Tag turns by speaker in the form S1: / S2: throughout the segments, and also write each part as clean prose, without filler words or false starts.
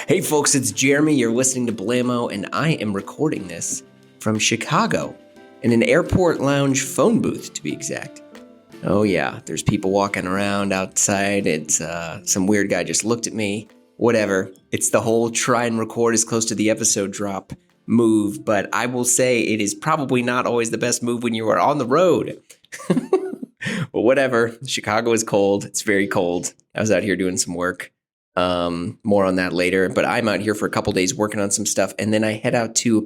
S1: Hey folks, it's Jeremy. You're listening to Blammo, and I am recording this from Chicago in an airport lounge phone booth, to be exact. Oh yeah, there's people walking around outside. It's some weird guy just looked at me. Whatever. It's the whole try and record as close to the episode drop move, but I will say it is probably not always the best move when you are on the road. But whatever. Chicago is cold. It's very cold. I was out here doing some work. More on that later, but I'm out here for a couple days working on some stuff, and then I head out to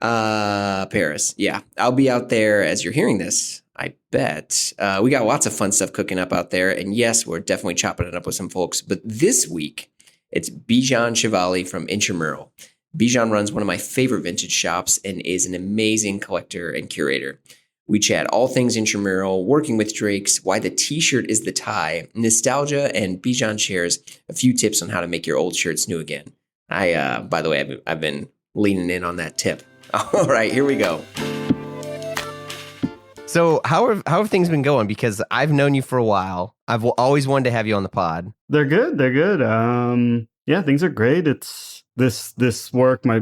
S1: Paris. Yeah, I'll be out there as you're hearing this, I bet. We got lots of fun stuff cooking up out there, and yes, we're definitely chopping it up with some folks, but this week, it's Bijan Shahvali from Intramural. Bijan runs one of my favorite vintage shops and is an amazing collector and curator. We chat all things intramural, working with Drakes, why the t-shirt is the tie, nostalgia, and Bijan shares a few tips on how to make your old shirts new again. By the way, I've been leaning in on that tip. All right, here we go.
S2: So how have things been going? Because I've known you for a while. I've always wanted to have you on the pod.
S3: They're good. Yeah, things are great. It's this work, my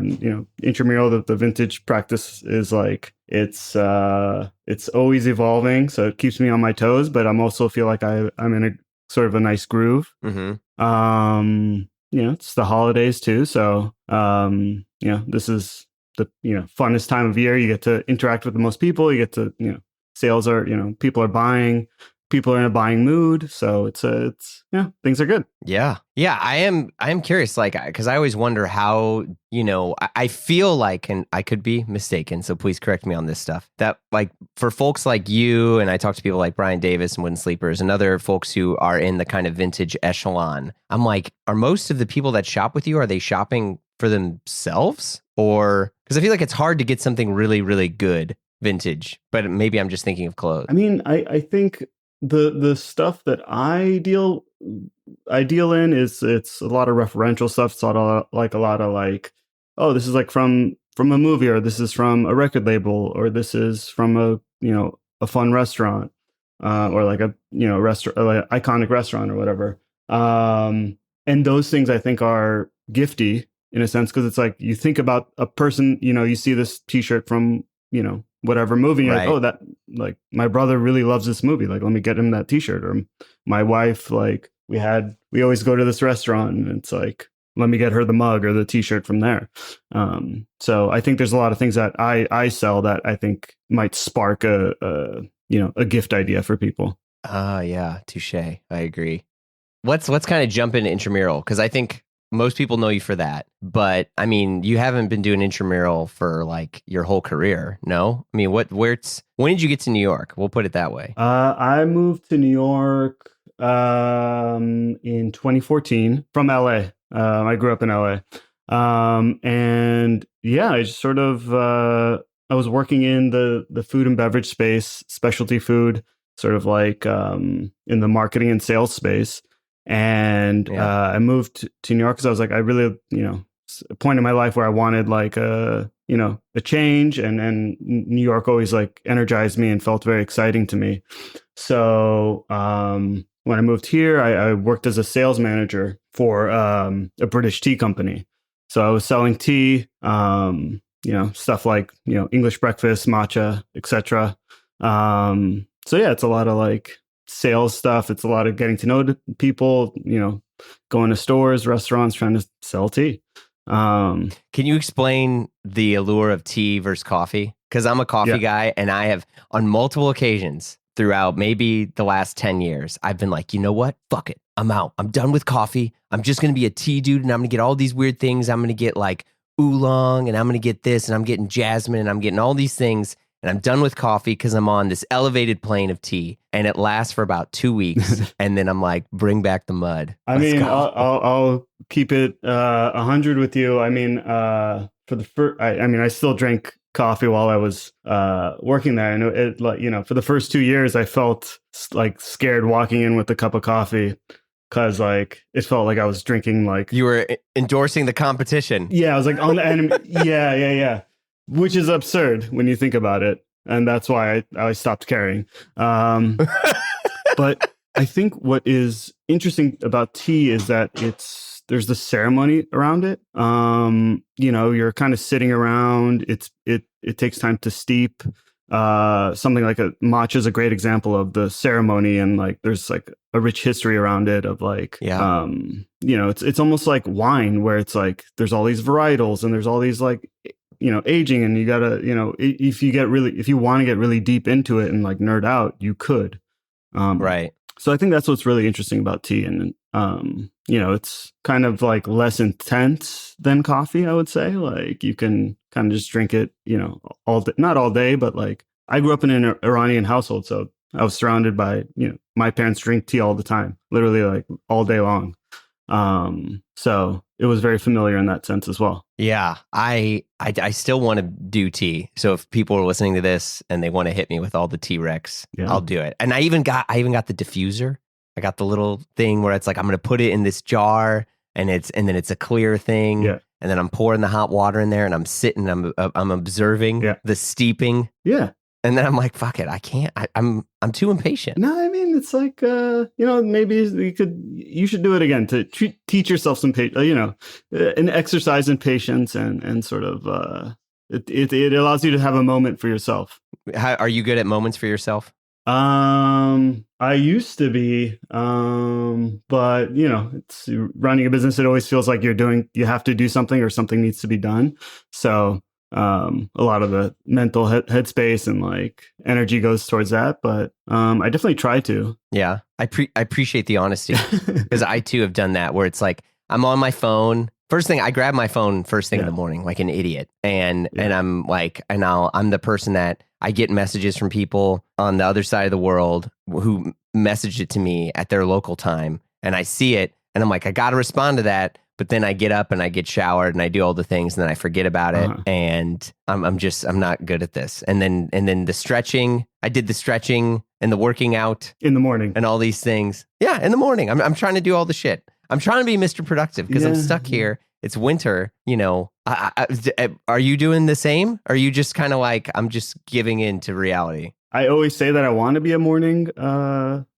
S3: intramural, the vintage practice is like it's always evolving, so it keeps me on my toes. But I'm also feel like I'm in a sort of a nice groove. Mm-hmm. It's the holidays too, so this is the funnest time of year. You get to interact with the most people. You get to sales are people are buying. People are in a buying mood, so it's things are good.
S2: Yeah. I am curious, like, because I always wonder how I feel like, and I could be mistaken, so please correct me on this stuff. That like for folks like you, and I talk to people like Brian Davis and Wooden Sleepers and other folks who are in the kind of vintage echelon. I'm like, are most of the people that shop with you, are they shopping for themselves, or because I feel like it's hard to get something really, really good vintage, but maybe I'm just thinking of clothes.
S3: I mean, I think. The stuff that I deal in is it's a lot of referential stuff. It's a lot of oh, this is like from a movie, or this is from a record label, or this is from a fun restaurant, or like a restaurant, like iconic restaurant or whatever. And those things I think are gifty in a sense, because it's like you think about a person, you see this T-shirt from whatever movie, you're right. Like, oh, that, like, my brother really loves this movie, like, let me get him that T-shirt. Or my wife, like, we always go to this restaurant, and it's like, let me get her the mug or the T-shirt from there. So I think there's a lot of things that I sell that I think might spark a gift idea for people.
S2: Yeah, touche. I agree. Let's kind of jump into intramural, because I think most people know you for that, but I mean, you haven't been doing intramural for like your whole career, no? I mean, when did you get to New York? We'll put it that way.
S3: I moved to New York in 2014 from LA. I grew up in LA. And yeah, I just sort of, I was working in the food and beverage space, specialty food, sort of like in the marketing and sales space. And I moved to New York because I was like, I really, a point in my life where I wanted like a change, and New York always like energized me and felt very exciting to me. So when I moved here, I worked as a sales manager for a British tea company. So I was selling tea, stuff like English breakfast, matcha, etc. So yeah, it's a lot of like sales stuff. It's a lot of getting to know people, going to stores, restaurants, trying to sell tea.
S2: Can you explain the allure of tea versus coffee? Because I'm a coffee guy, and I have on multiple occasions throughout maybe the last 10 years, I've been like, you know what? Fuck it. I'm out. I'm done with coffee. I'm just going to be a tea dude, and I'm going to get all these weird things. I'm going to get like oolong, and I'm going to get this, and I'm getting jasmine, and I'm getting all these things. And I'm done with coffee because I'm on this elevated plane of tea, and it lasts for about 2 weeks. And then I'm like, bring back the mud.
S3: I'll keep it 100 with you. I mean, for the first, I still drank coffee while I was working there. And it, like, for the first 2 years, I felt like scared walking in with a cup of coffee, because like it felt like I was drinking like
S2: you were endorsing the competition.
S3: Yeah, I was like on the enemy. Yeah. Which is absurd when you think about it. And that's why I stopped caring. But I think what is interesting about tea is that it's there's the ceremony around it. You're kind of sitting around. It takes time to steep. Something like a matcha is a great example of the ceremony, and like there's like a rich history around it of like it's almost like wine, where it's like there's all these varietals and there's all these like aging, and you gotta if you want to get really deep into it and like nerd out, you could.
S2: Right.
S3: So I think that's what's really interesting about tea, and it's kind of like less intense than coffee, I would say. Like you can kind of just drink it, all day, not all day, but like I grew up in an Iranian household, so I was surrounded by, my parents drink tea all the time, literally like all day long. So it was very familiar in that sense as well.
S2: Yeah, I still want to do tea. So if people are listening to this and they want to hit me with all the tea recs, I'll do it. And I even got the diffuser. I got the little thing where it's like I'm going to put it in this jar, and then it's a clear thing.
S3: Yeah.
S2: And then I'm pouring the hot water in there, and I'm sitting, I'm observing the steeping.
S3: Yeah.
S2: And then I'm like, fuck it, I can't. I'm too impatient.
S3: No, I mean, it's like, maybe you should do it again to teach yourself some, an exercise in patience, and sort of, it allows you to have a moment for yourself.
S2: How, are you good at moments for yourself?
S3: I used to be, but it's running a business. It always feels like you have to do something, or something needs to be done. So, a lot of the mental headspace and like energy goes towards that, but I definitely try to.
S2: Yeah, I appreciate the honesty, because I too have done that, where it's like I'm on my phone. First thing, I grab my phone first thing in the morning, like an idiot, and I'm like, I'm the person that I get messages from people on the other side of the world who messaged it to me at their local time, and I see it, and I'm like, I got to respond to that. But then I get up and I get showered and I do all the things, and then I forget about it. And I'm not good at this. And then the stretching, I did the stretching and the working out
S3: in the morning
S2: and all these things. Yeah. In the morning, I'm trying to do all the shit. I'm trying to be Mr. Productive, because I'm stuck here. It's winter, are you doing the same? Or are you just kind of like, I'm just giving in to reality?
S3: I always say that I want to be a morning,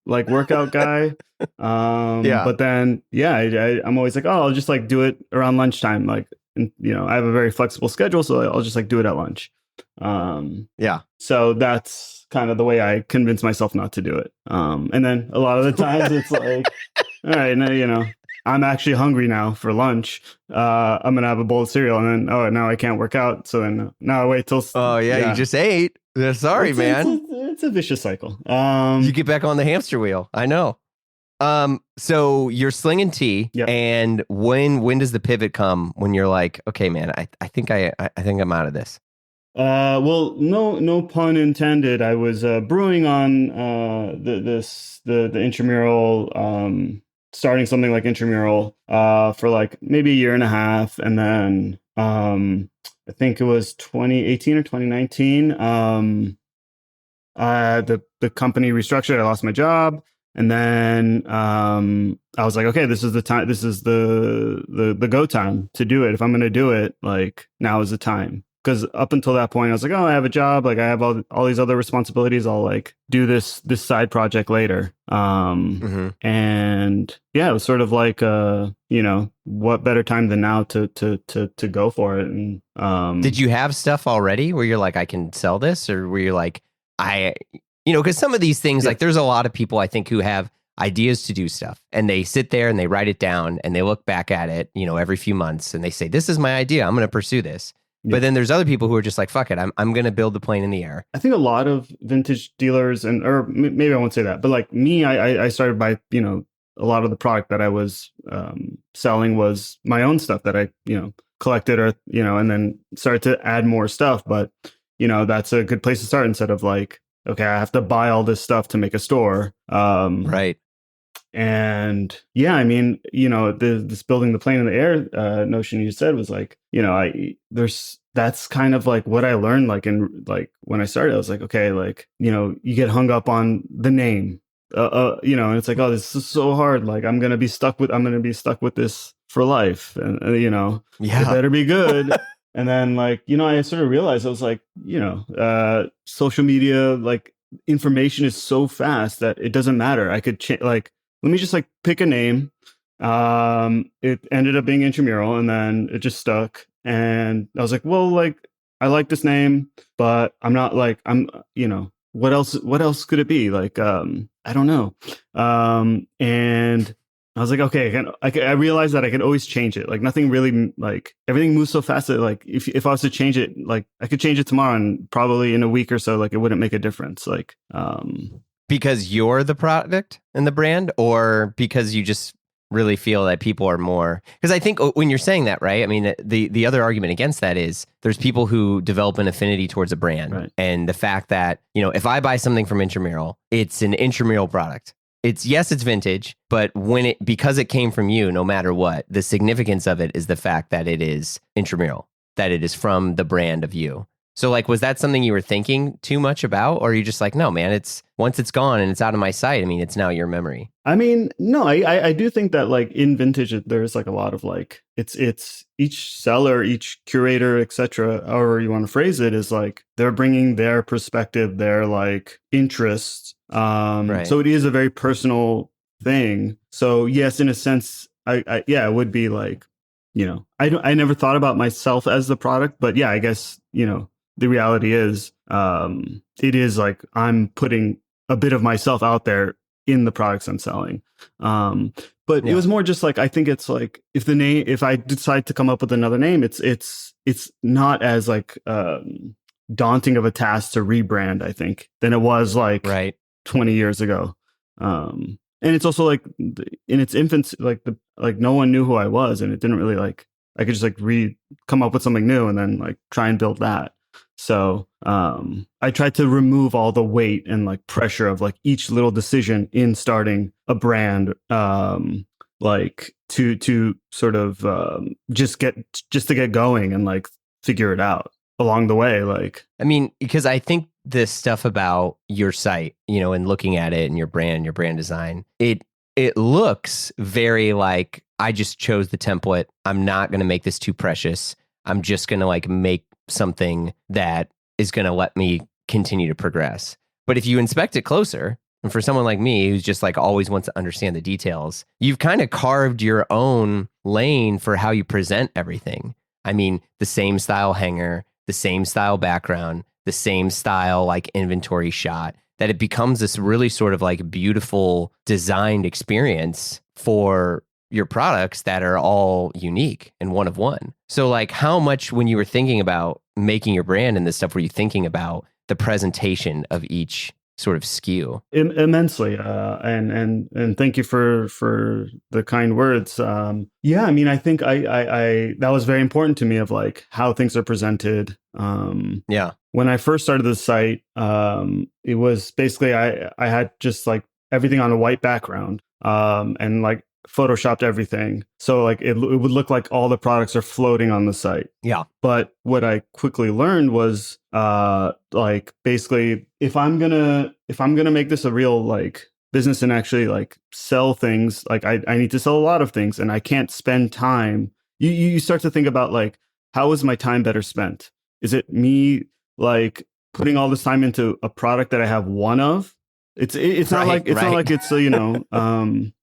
S3: like workout guy. But then, I'm always like, I'll just like do it around lunchtime. Like, I have a very flexible schedule, so I'll just like do it at lunch. So that's kind of the way I convince myself not to do it. And then a lot of the times it's like, all right, now, I'm actually hungry now for lunch. I'm going to have a bowl of cereal, and then, now I can't work out. So then now I wait till.
S2: You just ate. Sorry, man.
S3: It's a vicious cycle.
S2: You get back on the hamster wheel. I know. So you're slinging tea, and when does the pivot come, when you're like, okay, man, I think I'm out of this?
S3: Well, no pun intended. I was brewing on the Intramural, starting something like Intramural for like maybe a year and a half, and then I think it was 2018 or 2019. The company restructured. I lost my job. And then I was like, okay, this is the time. This is the go time to do it. If I'm going to do it, like, now is the time. Because up until that point, I was like, I have a job. Like, I have all these other responsibilities. I'll like do this side project later. And it was sort of like, what better time than now to go for it. And
S2: did you have stuff already where you're like, I can sell this, or were you like, because some of these things, like, there's a lot of people, I think, who have ideas to do stuff, and they sit there and they write it down and they look back at it, every few months, and they say, this is my idea, I'm going to pursue this. But then there's other people who are just like, fuck it, I'm going to build the plane in the air.
S3: I think a lot of vintage dealers, or maybe I won't say that, but like me, I started by, a lot of the product that I was selling was my own stuff that I, collected, or, and then started to add more stuff. But, that's a good place to start, instead of like, okay, I have to buy all this stuff to make a store.
S2: Right.
S3: And I mean, this building the plane in the air notion you said was like, that's kind of like what I learned, like, when I started, I was like, okay, like, you get hung up on the name, and it's like, oh, this is so hard. Like, I'm going to be stuck with this for life. And, it better be good. And then, like, I sort of realized, I was like, social media, like, information is so fast that it doesn't matter. I could let me just like pick a name, It ended up being Intramural, and then it just stuck. And I was like, well, like I like this name, but I'm not like I'm, what else could it be? Like, I don't know. And I was like, okay, I realized that I could always change it. Like nothing really, like everything moves so fast that like if I was to change it, like I could change it tomorrow and probably in a week or so, like it wouldn't make a difference. Like,
S2: because you're the product and the brand, or because you just really feel that people are more, because I think when you're saying that, right? I mean, the other argument against that is there's people who develop an affinity towards a brand.
S3: Right.
S2: And the fact that, if I buy something from Intramural, it's an Intramural product. Yes, it's vintage, but because it came from you, no matter what, the significance of it is the fact that it is Intramural, that it is from the brand of you. So like, was that something you were thinking too much about? Or are you just like, no, man, once it's gone and it's out of my sight, I mean, it's now your memory.
S3: I mean, no, I do think that like in vintage, there's like a lot of like, it's each seller, each curator, etc., however you want to phrase it, is like, they're bringing their perspective, their like interests.
S2: Right.
S3: So it is a very personal thing. So yes, in a sense, it would be like, I never thought about myself as the product, but yeah, I guess, the reality is, it is like I'm putting a bit of myself out there in the products I'm selling. But it was more just like, I think it's like, if I decide to come up with another name, it's not as like, daunting of a task to rebrand, I think, than it was like 20 years ago. And it's also like in its infancy, like no one knew who I was, and it didn't really like, I could just like come up with something new and then like try and build that. So I tried to remove all the weight and like pressure of like each little decision in starting a brand, like to sort of just to get going and like figure it out along the way. Like,
S2: I mean, because I think this stuff about your site, and looking at it and your brand design, it looks very like, I just chose the template. I'm not going to make this too precious. I'm just going to like make something that is going to let me continue to progress. But if you inspect it closer, and for someone like me who's just like always wants to understand the details, you've kind of carved your own lane for how you present everything. I mean, the same style hanger, the same style background, the same style like inventory shot, that it becomes this really sort of like beautiful designed experience for your products that are all unique and one of one. So like, how much, when you were thinking about making your brand and this stuff, were you thinking about the presentation of each sort of SKU?
S3: Immensely. And thank you for the kind words. Yeah, I mean, I think I that was very important to me, of like how things are presented.
S2: Yeah.
S3: When I first started the site, it was basically, I had just like everything on a white background, and like photoshopped everything, so like it would look like all the products are floating on the site.
S2: Yeah.
S3: But what I quickly learned was like basically, if I'm gonna make this a real like business and actually like sell things, like I need to sell a lot of things, and I can't spend time. You start to think about like, how is my time better spent? Is it me like putting all this time into a product that I have one of? It's not like not like it's a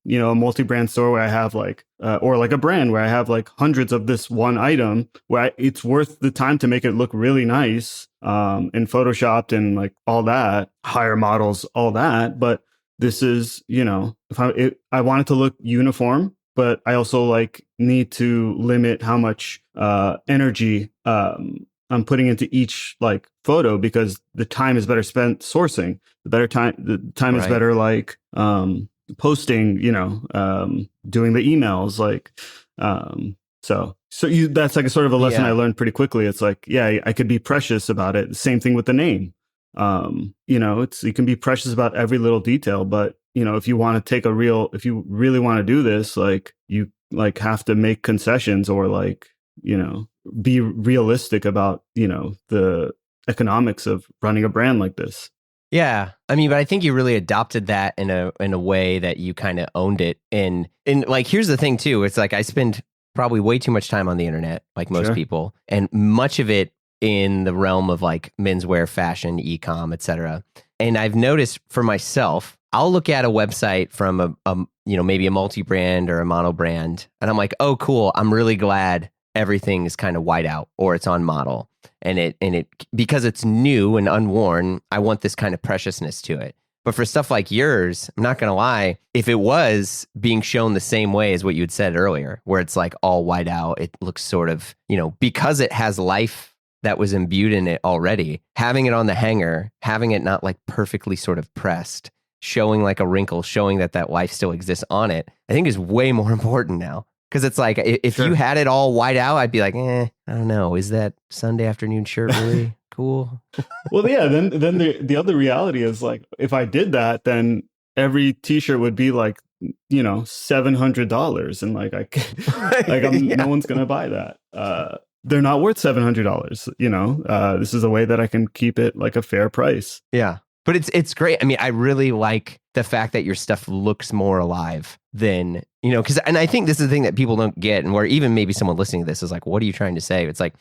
S3: multi-brand store where I have like or like a brand where I have like hundreds of this one item, where it's worth the time to make it look really nice, and photoshopped and like all that, hire models, all that. But this is, if I want it to look uniform, but I also like need to limit how much energy I'm putting into each like photo, because the time is better spent sourcing. The time is better like posting, doing the emails, like so that's like a sort of a lesson I learned pretty quickly. It's like, yeah, I could be precious about it. Same thing with the name. You can be precious about every little detail, but if you want to if you really want to do this, like you like have to make concessions, or like, be realistic about, the economics of running a brand like this.
S2: Yeah. I mean, but I think you really adopted that in a way that you kind of owned it. And like, here's the thing too. It's like, I spend probably way too much time on the internet, like most people, and much of it in the realm of like menswear, fashion, e-com, etc. And I've noticed for myself, I'll look at a website from a maybe a multi-brand or a mono brand, and I'm like, oh, cool. I'm really glad everything is kind of white out or it's on model, and it because it's new and unworn. I want this kind of preciousness to it. But for stuff like yours, I'm not gonna lie, if it was being shown the same way as what you had said earlier, where it's like all white out, it looks sort of, because it has life that was imbued in it already, having it on the hanger, having it not like perfectly sort of pressed, showing like a wrinkle, showing that life still exists on it, I think is way more important now. Because it's like, if
S3: Sure.
S2: you had it all white out, I'd be like, I don't know. Is that Sunday afternoon shirt really cool?
S3: Well, yeah. Then the other reality is like, if I did that, then every T-shirt would be like, $700, and like no one's gonna buy that. They're not worth $700. This is a way that I can keep it like a fair price.
S2: Yeah. But it's great. I mean, I really like the fact that your stuff looks more alive than, and I think this is the thing that people don't get, and where even maybe someone listening to this is like, what are you trying to say? It's like,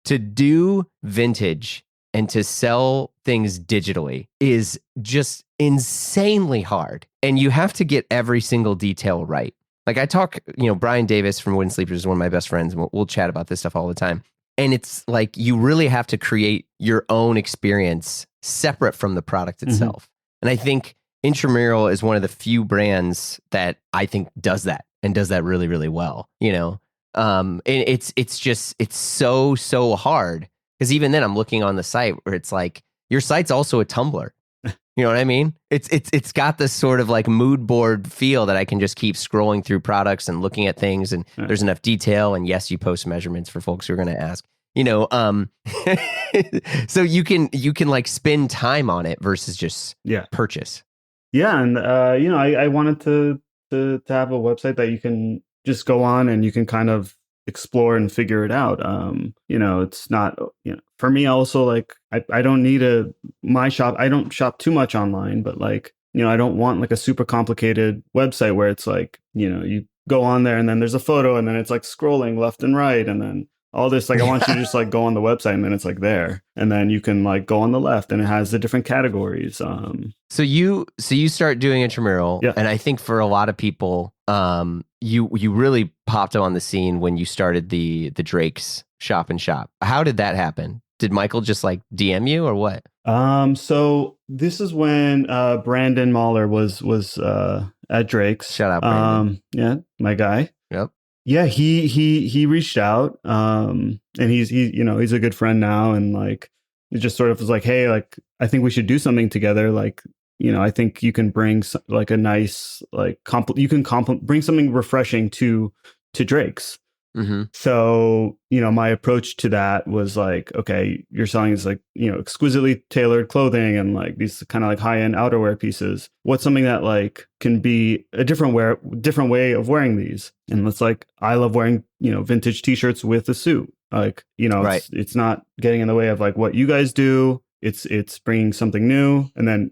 S2: to do vintage and to sell things digitally is just insanely hard. And you have to get every single detail right. Like I talk, Brian Davis from Wooden Sleepers is one of my best friends, and we'll chat about this stuff all the time. And it's like, you really have to create your own experience separate from the product itself. And I think Intramural is one of the few brands that I think does that, and does that really, really well, and it's so hard, because even then I'm looking on the site where it's like, your site's also a Tumblr. You know what I mean? It's got this sort of like mood board feel that I can just keep scrolling through products and looking at things, and there's enough detail. And yes, you post measurements for folks who are going to ask, so you can like spend time on it versus just purchase.
S3: Yeah. And, I wanted to have a website that you can just go on and you can kind of explore and figure it out. It's not, for me also, like, I don't need my shop. I don't shop too much online, but like, I don't want like a super complicated website where it's like, you go on there and then there's a photo and then it's like scrolling left and right. And then all this, like, I want you to just like go on the website and then it's like there, and then you can like go on the left and it has the different categories.
S2: So you start doing Intramural, and I think for a lot of people, you really popped on the scene when you started the Drake's Shop and Shop. How did that happen? Did Michael just like DM you or what?
S3: So this is when Brandon Mahler was at Drake's.
S2: Shout out, Brandon.
S3: Yeah, my guy.
S2: Yep.
S3: Yeah, he reached out, and he's a good friend now, and like it just sort of was like, hey, like I think we should do something together. Like, I think you can bring like a nice like bring something refreshing to Drake's. So, my approach to that was like, okay, you're selling this like, exquisitely tailored clothing and like these kind of like high-end outerwear pieces. What's something that like can be a different way of wearing these? And it's like, I love wearing, vintage t-shirts with a suit. Like,
S2: right.
S3: It's not getting in the way of like what you guys do. It's bringing something new, and then,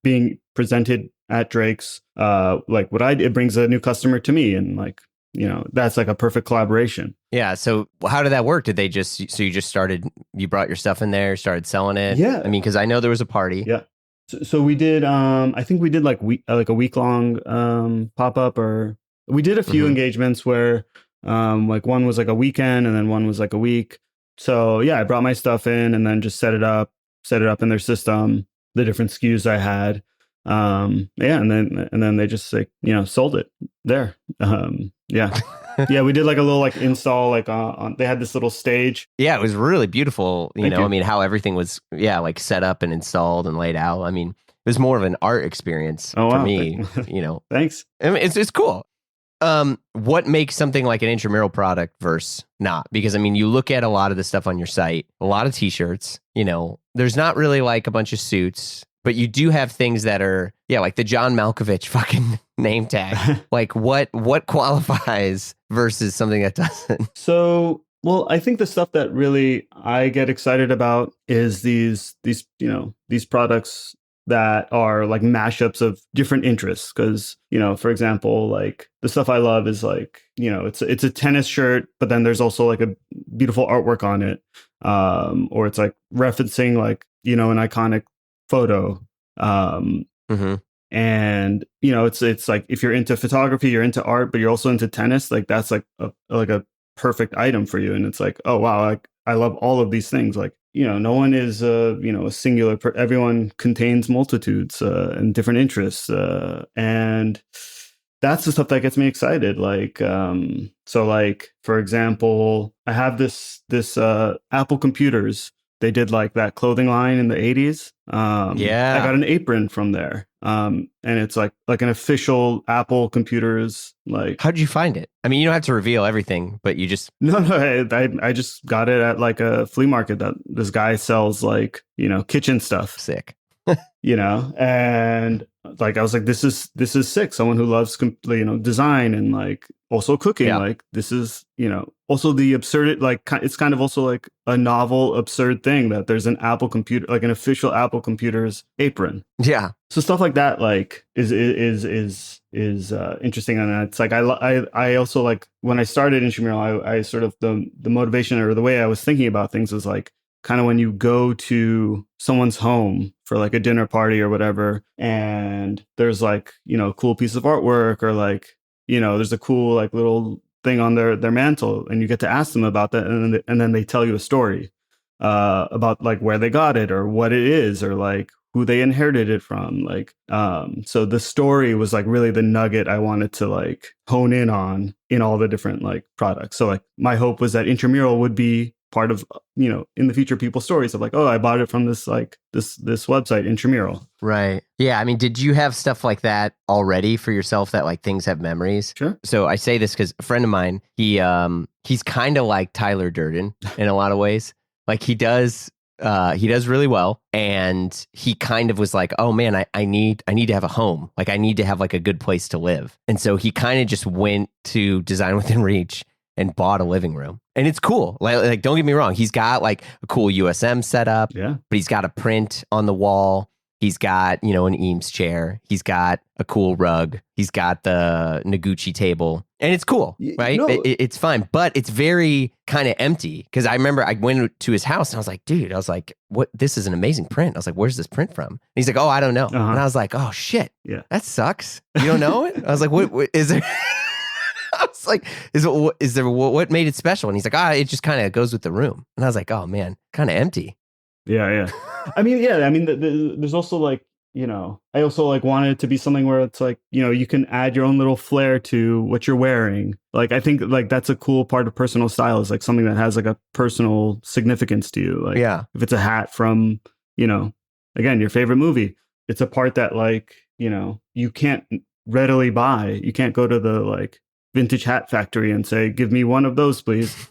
S3: being presented at Drake's, like it brings a new customer to me, and like, that's like a perfect collaboration.
S2: Yeah. So how did that work? Did they you brought your stuff in there, started selling it?
S3: Yeah.
S2: I mean, because I know there was a party.
S3: Yeah. So we did, I think we did like a week long pop-up, or we did a few engagements where like one was like a weekend and then one was like a week. So yeah, I brought my stuff in and then just set it up in their system, the different SKUs I had. And then they just like, sold it there. Yeah. Yeah, we did like a little like install, like they had this little stage.
S2: Yeah, it was really beautiful.
S3: Thank you.
S2: I mean, how everything was, like set up and installed and laid out. I mean, it was more of an art experience for me,
S3: Thanks.
S2: I mean, it's cool. What makes something like an Intramural product versus not? Because I mean, you look at a lot of the stuff on your site, a lot of t-shirts, there's not really like a bunch of suits, but you do have things that are, like the John Malkovich fucking name tag. Like what qualifies versus something that doesn't?
S3: So, well, I think the stuff that really I get excited about is these products that are like mashups of different interests. Because, for example, like the stuff I love is like, it's a tennis shirt, but then there's also like a beautiful artwork on it. Or it's like referencing like, an iconic photo. And it's like if you're into photography, you're into art, but you're also into tennis, like that's like a perfect item for you. And it's like, oh wow, like I love all of these things. Like, no one is a singular everyone contains multitudes and different interests, and that's the stuff that gets me excited. Like, so like, for example, I have this Apple computers. They did like that clothing line in the 80s. I got an apron from there. And it's like an official Apple computers. Like,
S2: how'd you find it? I mean, you don't have to reveal everything, but you just
S3: no, I just got it at like a flea market that this guy sells like, kitchen stuff.
S2: Sick.
S3: And like I was like, this is sick. Someone who loves design and like also cooking.
S2: Yeah.
S3: Like this is also the absurd, like it's kind of also like a novel absurd thing that there's an Apple computer, like an official Apple computers apron.
S2: Yeah.
S3: So stuff like that like is interesting. And it's like I also like when I started Intramural, I sort of the motivation or the way I was thinking about things is like kind of when you go to someone's home for like a dinner party or whatever, and there's like, a cool piece of artwork or like, there's a cool like little thing on their mantle, and you get to ask them about that. And then they tell you a story about like where they got it or what it is or like who they inherited it from. Like, so the story was like really the nugget I wanted to like hone in on in all the different like products. So like my hope was that Intramural would be part of, in the future, people's stories of like, oh, I bought it from this like this website, Intramural.
S2: Right. Yeah. I mean, did you have stuff like that already for yourself that like things have memories?
S3: Sure.
S2: So I say this because a friend of mine, he's kind of like Tyler Durden in a lot of ways. Like he does really well. And he kind of was like, oh man, I need to have a home. Like I need to have like a good place to live. And so he kind of just went to Design Within Reach and bought a living room. And it's cool. Like, don't get me wrong. He's got like a cool USM setup,
S3: yeah,
S2: but he's got a print on the wall. He's got, an Eames chair. He's got a cool rug. He's got the Noguchi table. And it's cool, right? It's fine. But it's very kind of empty. Because I remember I went to his house and I was like, dude, what? This is an amazing print. I was like, where's this print from? And he's like, oh, I don't know. And I was like, oh, shit.
S3: Yeah.
S2: That sucks. You don't know it? I was like, what is there? I was like, is there what made it special? And he's like, it just kind of goes with the room. And I was like, oh man, kind of empty.
S3: Yeah. I mean, there's also like, I also like wanted it to be something where it's like, you can add your own little flair to what you're wearing. Like, I think like that's a cool part of personal style is like something that has like a personal significance to you. Like,
S2: yeah,
S3: if it's a hat from, again, your favorite movie, it's a part that like, you can't readily buy. You can't go to the like vintage hat factory and say, give me one of those, please.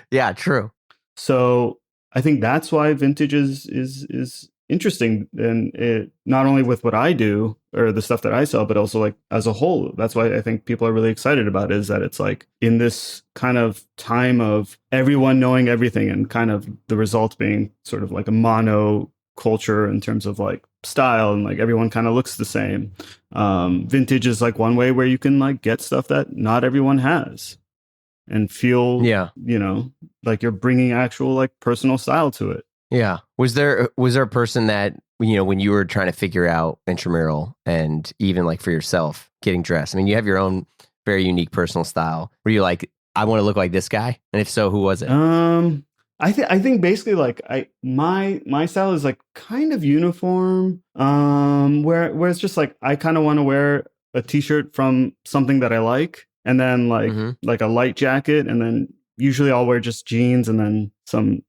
S2: Yeah, true.
S3: So I think that's why vintage is interesting, and it not only with what I do or the stuff that I sell, but also like as a whole. That's why I think people are really excited about it, is that it's like in this kind of time of everyone knowing everything and kind of the result being sort of like a mono culture in terms of like style, and like everyone kind of looks the same. Vintage is like one way where you can like get stuff that not everyone has and feel, like you're bringing actual like personal style to it.
S2: Yeah. Was there a person that, when you were trying to figure out Intramural and even like for yourself getting dressed, I mean, you have your own very unique personal style. Were you like, I want to look like this guy? And if so, who was it?
S3: I think basically like my style is like kind of uniform. Where it's just like I kind of want to wear a t-shirt from something that I like, and then like like a light jacket, and then usually I'll wear just jeans and then some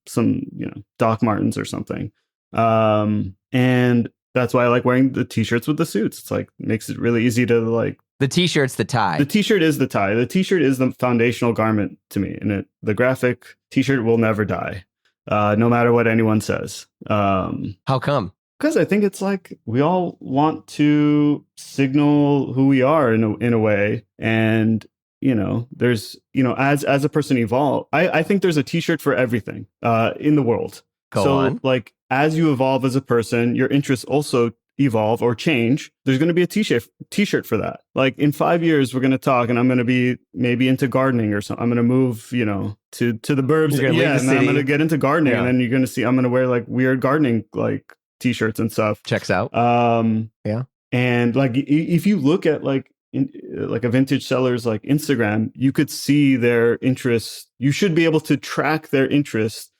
S3: Doc Martens or something. And that's why I like wearing the t-shirts with the suits. It's like makes it really easy to like.
S2: The t-shirt's the tie.
S3: The t-shirt is the tie. The t-shirt is the foundational garment to me. And the graphic t-shirt will never die, no matter what anyone says.
S2: How come?
S3: Because I think it's like we all want to signal who we are in a way. And, there's, as a person evolve, I think there's a t-shirt for everything in the world.
S2: Go on.
S3: Like, as you evolve as a person, your interests also evolve or change. There's going to be a t-shirt for that. Like in 5 years, we're going to talk, and I'm going to be maybe into gardening or something. I'm going to move, to the burbs.
S2: And then
S3: I'm going to get into gardening, and then you're going to see I'm going to wear like weird gardening like t-shirts and stuff.
S2: Checks out. Yeah.
S3: And like if you look at like like a vintage seller's like Instagram, you could see their interest. You should be able to track their interest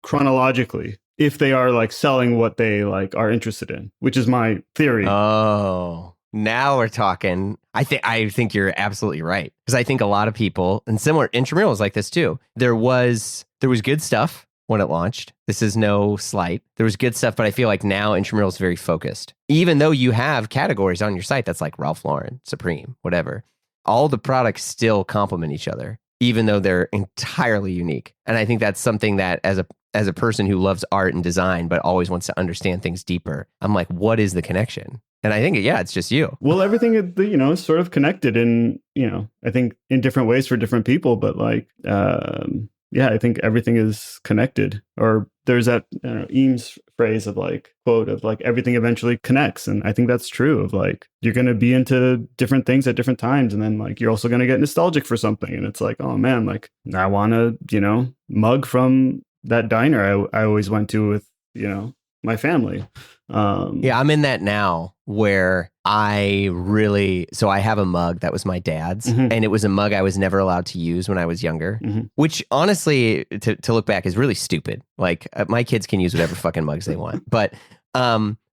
S3: chronologically if they are like selling what they like are interested in, which is my theory.
S2: Oh, now we're talking. I think you're absolutely right, because I think a lot of people, and similar, Intramural is like this too. There was good stuff when it launched. This is no slight. There was good stuff, but I feel like now Intramural is very focused. Even though you have categories on your site that's like Ralph Lauren, Supreme, whatever, all the products still complement each other, even though they're entirely unique. And I think that's something that as a person who loves art and design, but always wants to understand things deeper, I'm like, what is the connection? And I think, yeah, it's just you.
S3: Well, everything, is sort of connected in, I think in different ways for different people, but like, yeah, I think everything is connected. Or there's that Eames phrase of like, quote of like, everything eventually connects. And I think that's true of like, you're going to be into different things at different times. And then like, you're also going to get nostalgic for something. And it's like, oh man, like I want to, mug from that diner I always went to with, my family.
S2: Yeah, I'm in that now where I have a mug that was my dad's,
S3: Mhm.
S2: and it was a mug I was never allowed to use when I was younger,
S3: Mhm.
S2: which honestly, to look back, is really stupid. Like my kids can use whatever fucking mugs they want. But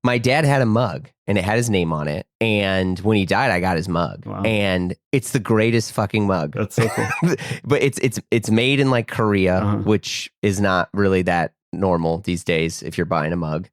S2: my dad had a mug and it had his name on it. And when he died, I got his mug.
S3: Wow.
S2: And it's the greatest fucking mug.
S3: That's so cool.
S2: But it's made in like Korea,
S3: Uh-huh.
S2: which is not really that normal these days if you're buying a mug.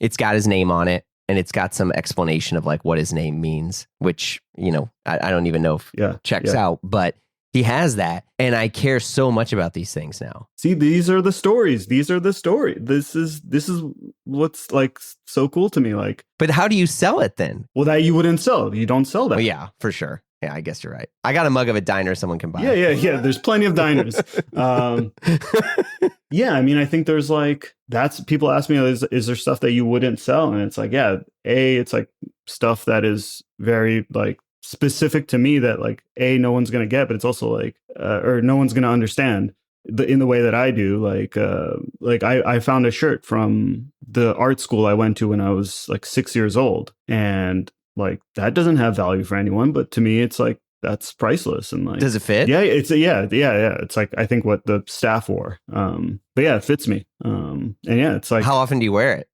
S2: It's got his name on it, and it's got some explanation of like what his name means, which, I don't even know if checks out, but he has that. And I care so much about these things now.
S3: See, these are the stories. This is what's like so cool to me. Like,
S2: but how do you sell it then?
S3: Well, that you wouldn't sell. You don't sell that.
S2: Well, yeah, for sure. Yeah, I guess you're right. I got a mug of a diner someone can buy.
S3: Yeah. There's plenty of diners. Yeah, I mean, I think there's like, that's, people ask me, is there stuff that you wouldn't sell? And it's like, yeah, it's like stuff that is very like specific to me that like, no one's going to get, but it's also like, or no one's going to understand in the way that I do. Like I found a shirt from the art school I went to when I was like 6 years old. And like, that doesn't have value for anyone, but to me, it's like, that's priceless. And like,
S2: does it fit?
S3: Yeah, it's like, I think what the staff wore. But yeah, it fits me. And yeah, it's like,
S2: how often do you wear it?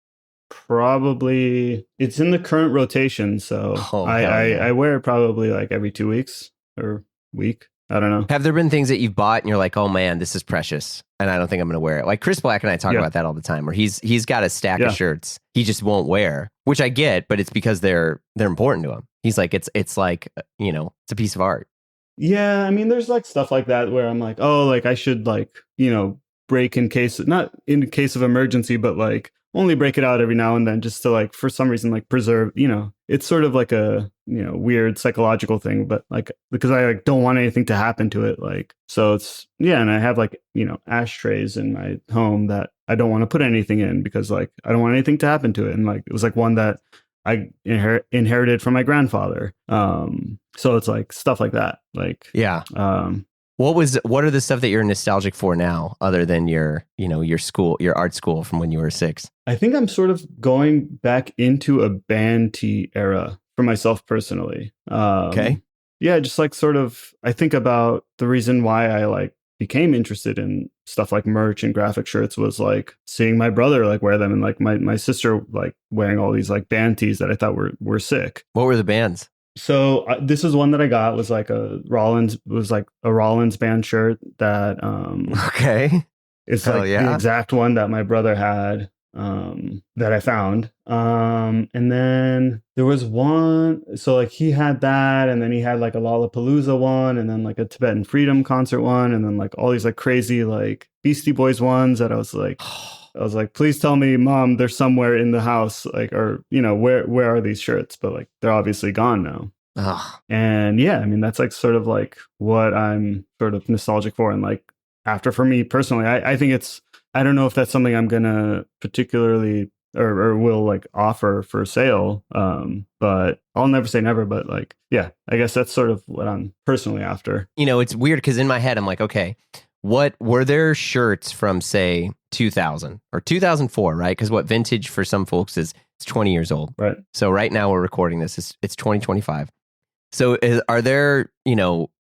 S3: Probably, it's in the current rotation, so I wear it probably like every 2 weeks or week. I don't know.
S2: Have there been things that you've bought and you're like, oh man, this is precious, and I don't think I'm going to wear it? Like Chris Black and I talk about that all the time, where he's got a stack of shirts he just won't wear, which I get, but it's because they're important to him. He's like, it's like, it's a piece of art.
S3: Yeah, I mean, there's like stuff like that where I'm like, oh, like I should like, break not in case of emergency, but like only break it out every now and then just to like, for some reason, like preserve, it's sort of like a, weird psychological thing, but like, because I like don't want anything to happen to it. Like, so it's, and I have like, ashtrays in my home that I don't want to put anything in because like, I don't want anything to happen to it. And like, it was like one that I inherited from my grandfather. So it's like stuff like that. Like,
S2: yeah. What are the stuff that you're nostalgic for now, other than your art school from when you were 6?
S3: I think I'm sort of going back into a band tee era for myself personally.
S2: Okay.
S3: Yeah, just like sort of, I think about the reason why I like became interested in stuff like merch and graphic shirts was like seeing my brother like wear them, and like my sister like wearing all these like band tees that I thought were sick.
S2: What were the bands?
S3: So this is one that I got was like a Rollins band shirt that
S2: okay,
S3: it's like the exact one that my brother had that I found. And then there was one, so like he had that, and then he had like a Lollapalooza one, and then like a Tibetan Freedom concert one, and then like all these like crazy like Beastie Boys ones that I was like, please tell me, Mom, they're somewhere in the house, like, or where are these shirts? But like they're obviously gone now.
S2: Ugh.
S3: And yeah, I mean, that's like sort of like what I'm sort of nostalgic for. And like after, for me personally, I think I don't know if that's something I'm gonna particularly or will like offer for sale. But I'll never say never, but like, yeah, I guess that's sort of what I'm personally after.
S2: It's weird because in my head, I'm like, okay, what were there shirts from, say, 2000 or 2004, right? Because what vintage for some folks is it's 20 years old.
S3: Right.
S2: So right now we're recording this. It's 2025. So are there,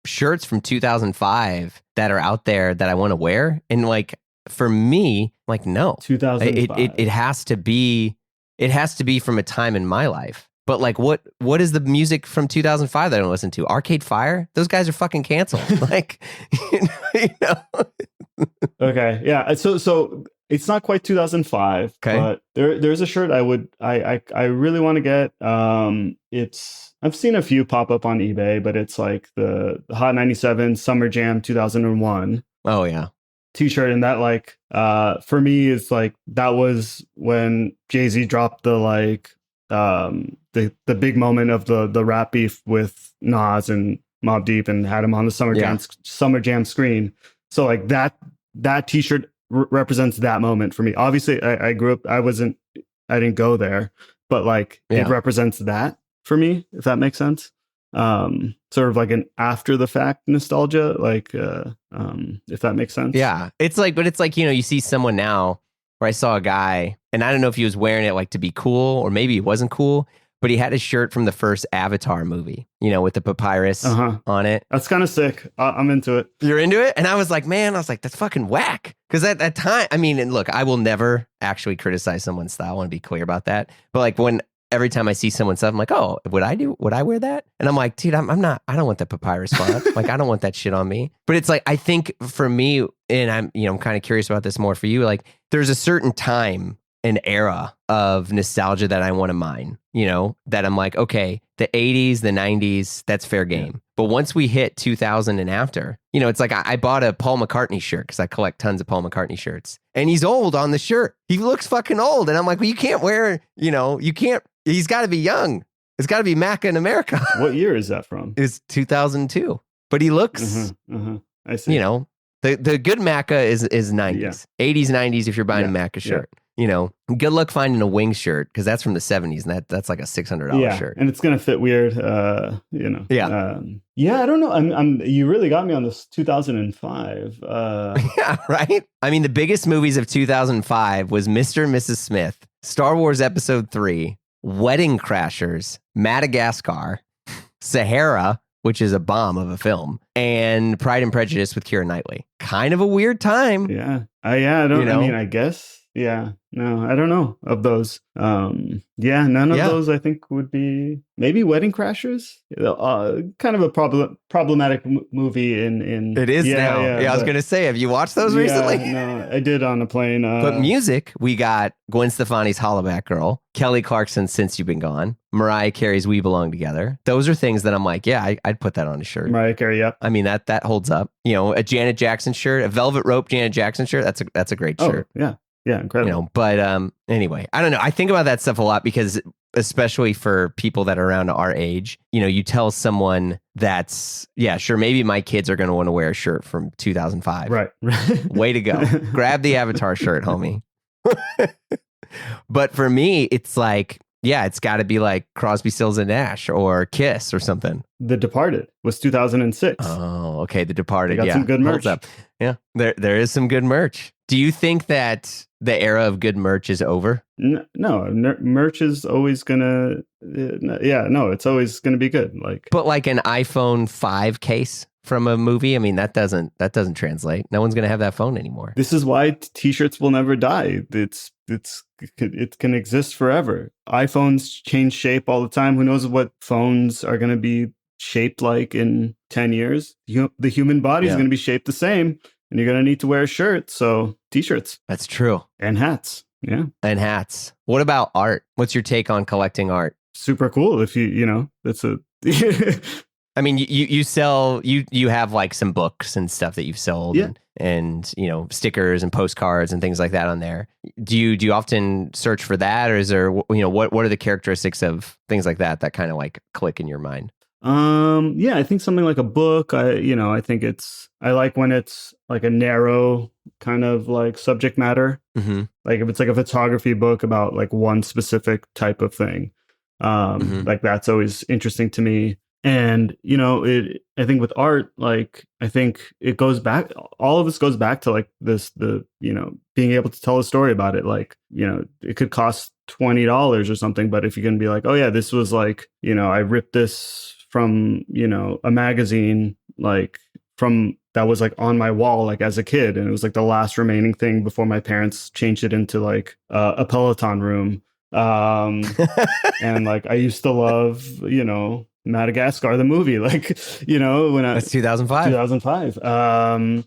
S2: shirts from 2005 that are out there that I want to wear? And like, for me, like, no.
S3: 2005.
S2: It has to be from a time in my life. But like, what is the music from 2005 that I don't listen to? Arcade Fire? Those guys are fucking canceled. Like,
S3: Okay, yeah. So it's not quite 2005,
S2: Okay.
S3: but there's a shirt I really want to get. I've seen a few pop up on eBay, but it's like the Hot 97 Summer Jam 2001
S2: Oh yeah.
S3: t-shirt, and that like for me is like that was when Jay-Z dropped the like the big moment of the rap beef with Nas and Mobb Deep and had him on the Summer Jam screen. So like that t-shirt represents that moment for me. Obviously I grew up, I didn't go there, but like it represents that for me, if that makes sense. Sort of like an after the fact nostalgia, like if that makes sense.
S2: Yeah. It's like, you see someone now where I saw a guy, and I don't know if he was wearing it like to be cool or maybe he wasn't cool, but he had a shirt from the first Avatar movie, with the papyrus on it.
S3: That's kind of sick. I'm into it.
S2: You're into it? And I was like, that's fucking whack. Because at that time, I mean, and look, I will never actually criticize someone's style. I want to be clear about that. But like every time I see someone's stuff, I'm like, oh, would I wear that? And I'm like, dude, I don't want the papyrus font. Like, I don't want that shit on me. But it's like, I think for me, and I'm kind of curious about this more for you, like there's a certain time, an era of nostalgia that I want to mine, that I'm like, okay, the 80s, the 90s, that's fair game. Yeah. But once we hit 2000 and after, it's like I bought a Paul McCartney shirt because I collect tons of Paul McCartney shirts. And he's old on the shirt. He looks fucking old. And I'm like, well, you can't wear, he's got to be young. It's got to be Macca in America.
S3: What year is that from?
S2: It's 2002. But he looks,
S3: I see.
S2: The good Macca is 90s, 80s, 90s if you're buying a Macca shirt. Good luck finding a Wings shirt because that's from the 70s and that's like a $600 shirt.
S3: And it's gonna fit weird. I don't know. You really got me on this 2005.
S2: Yeah, right. I mean, the biggest movies of 2005 was Mr. and Mrs. Smith, Star Wars Episode 3, Wedding Crashers, Madagascar, Sahara, which is a bomb of a film, and Pride and Prejudice with Keira Knightley. Kind of a weird time.
S3: Yeah. I don't. I mean, I guess. Yeah. No, I don't know of those. None of those I think would be maybe Wedding Crashers. Kind of a problematic movie. In
S2: it is now. Yeah, I was gonna say, have you watched those recently?
S3: No, I did on a plane.
S2: But music, we got Gwen Stefani's Hollaback Girl, Kelly Clarkson's Since You've Been Gone, Mariah Carey's We Belong Together. Those are things that I'm like, yeah, I'd put that on a shirt.
S3: Mariah Carey, yep.
S2: I mean that holds up. A Janet Jackson shirt, a Velvet Rope Janet Jackson shirt. That's a great shirt.
S3: Yeah. Yeah, incredible.
S2: But anyway, I don't know. I think about that stuff a lot because especially for people that are around our age, you tell someone that's, sure, maybe my kids are going to want to wear a shirt from 2005.
S3: Right.
S2: Way to go. Grab the Avatar shirt, homie. But for me, it's like, it's got to be like Crosby, Stills and Nash or Kiss or something.
S3: The Departed was 2006.
S2: Oh, okay. The Departed.
S3: They got some good merch.
S2: Up. Yeah, there is some good merch. Do you think that the era of good merch is over?
S3: No, merch is always gonna. It's always gonna be good.
S2: But like an iPhone 5 case from a movie, I mean, that doesn't translate. No one's gonna have that phone anymore.
S3: This is why T-shirts will never die. It can exist forever. iPhones change shape all the time. Who knows what phones are gonna be shaped like in 10 years? The human body is going to be shaped the same, and you're going to need to wear a shirt. So T-shirts.
S2: That's true.
S3: And hats. Yeah.
S2: And hats. What about art? What's your take on collecting art?
S3: Super cool. If that's a...
S2: I mean, you sell, you have like some books and stuff that you've sold and stickers and postcards and things like that on there. Do you often search for that, or is there, what are the characteristics of things like that kind of like click in your mind?
S3: I think something like a book, I think I like when it's like a narrow kind of like subject matter. Mm-hmm. Like if it's like a photography book about like one specific type of thing, like that's always interesting to me. And, you know, I think with art, like, I think it goes back, all of this goes back to like you know, being able to tell a story about it. Like, you know, it could cost $20 or something, but if you can be like, oh yeah, this was like, you know, I ripped this from, you know, a magazine, like from that was like on my wall, like as a kid. And it was like the last remaining thing before my parents changed it into like a Peloton room. And like, I used to love, you know, Madagascar, the movie, like, you know,
S2: That's 2005.
S3: 2005.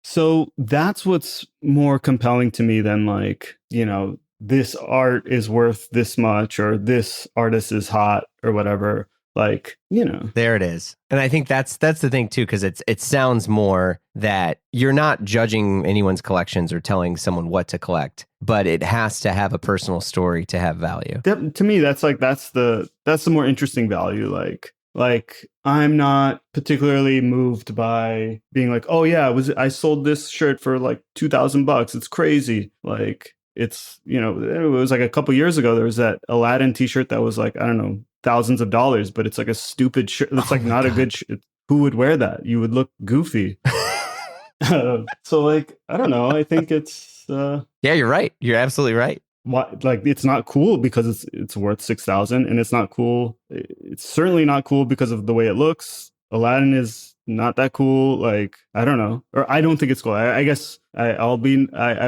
S3: So that's what's more compelling to me than like, you know, this art is worth this much or this artist is hot or whatever. Like, you know,
S2: there it is. And I think that's the thing too, because it sounds more that you're not judging anyone's collections or telling someone what to collect, but it has to have a personal story to have value.
S3: To me, that's the more interesting value. Like I'm not particularly moved by being like, oh yeah, I sold this shirt for like $2,000. It's crazy. Like it's, you know, it was like a couple years ago, there was that Aladdin t-shirt that was like, I don't know, thousands of dollars, but it's like a stupid shirt. It's like not a good shirt. Who would wear that? You would look goofy. So like, I don't know. I think it's
S2: yeah, you're right. You're absolutely right.
S3: Like it's not cool because it's worth 6,000, and it's not cool. It's certainly not cool because of the way it looks. Aladdin is not that cool. Like, I don't know, or I don't think it's cool. I guess I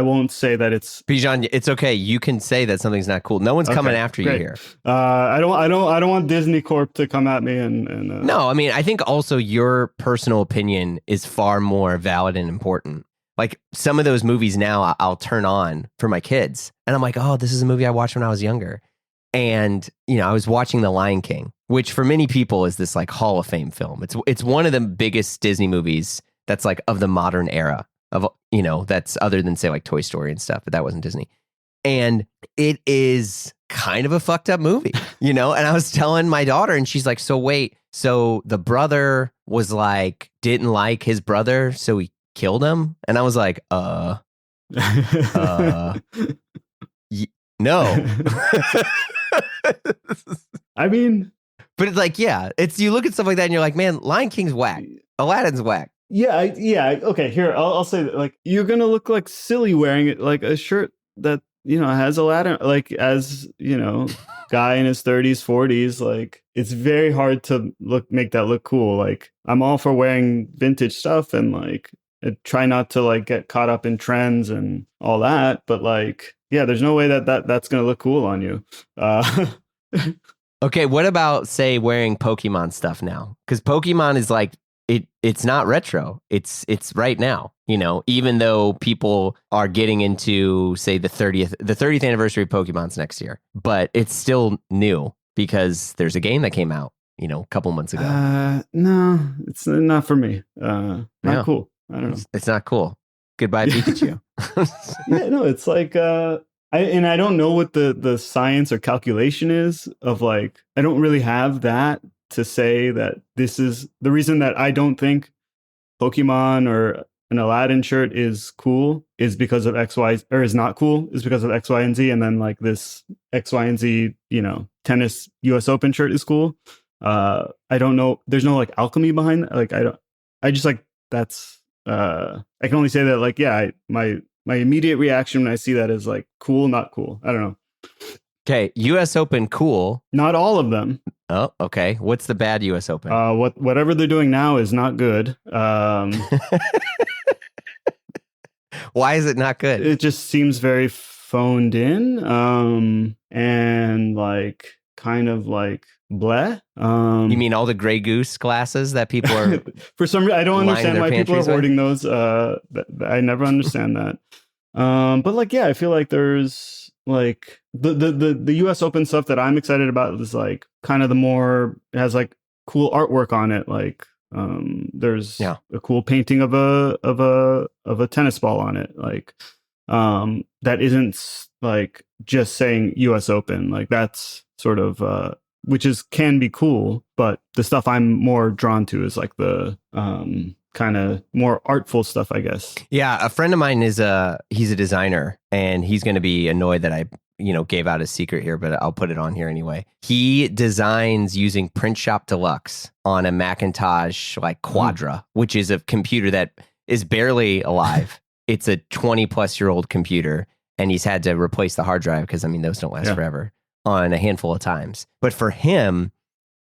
S3: won't say that it's
S2: Bijan. It's okay. You can say that something's not cool. No one's coming after you here.
S3: I don't want Disney Corp to come at me and
S2: no, I mean, I think also your personal opinion is far more valid and important. Like some of those movies now I'll turn on for my kids and I'm like, oh, this is a movie I watched when I was younger. And, you know, I was watching The Lion King, which for many people is this like Hall of Fame film. It's one of the biggest Disney movies that's like of the modern era of, you know, that's other than say like Toy Story and stuff, but that wasn't Disney. And it is kind of a fucked up movie, you know? And I was telling my daughter and she's like, so wait, so the brother was like, didn't like his brother, so he killed him? And I was like, no.
S3: I mean,
S2: but it's like, yeah, it's, you look at stuff like that and you're like, man, Lion King's whack. Aladdin's whack.
S3: Yeah. Okay. Here, I'll say that, like, you're going to look like silly wearing it, like a shirt that, you know, has Aladdin, like, as, you know, guy in his 30s, 40s, like, it's very hard to make that look cool. Like, I'm all for wearing vintage stuff and like, I try not to like get caught up in trends and all that, but like, yeah, there's no way that's going to look cool on you.
S2: Okay, what about say wearing Pokemon stuff now? Because Pokemon is like it's not retro. It's right now. You know, even though people are getting into say the 30th anniversary of Pokemon's next year, but it's still new because there's a game that came out, you know, a couple months ago.
S3: No, it's not for me. Not cool. I don't know.
S2: It's not cool. Goodbye, Pikachu.
S3: Yeah, no, it's like I don't know what the science or calculation is of like, I don't really have that to say that this is the reason that I don't think Pokemon or an Aladdin shirt is cool is because of X, Y, or is not cool is because of X, Y, and Z. And then like this X, Y, and Z, you know, tennis US Open shirt is cool. I don't know. There's no like alchemy behind that. Like, I just like, that's, I can only say that like, yeah, my immediate reaction when I see that is like cool, not cool. I don't know.
S2: Okay, US Open, cool.
S3: Not all of them.
S2: Oh, okay. What's the bad US Open?
S3: Whatever they're doing now is not good.
S2: Why is it not good?
S3: It just seems very phoned in, and like kind of like bleh.
S2: You mean all the Grey Goose glasses that people are?
S3: For some reason, I don't understand why people are hoarding those. I never understand that. But like, yeah, I feel like there's like the US Open stuff that I'm excited about is like kind of the more has like cool artwork on it. Like, there's a cool painting of a tennis ball on it. Like, that isn't like just saying US Open. Like that's sort of, which can be cool, but the stuff I'm more drawn to is like the kind of more artful stuff, I guess.
S2: Yeah, a friend of mine he's a designer, and he's going to be annoyed that gave out his secret here, but I'll put it on here anyway. He designs using Print Shop Deluxe on a Macintosh like Quadra, which is a computer that is barely alive. It's a 20 plus year old computer, and he's had to replace the hard drive because those don't last forever on a handful of times. But for him,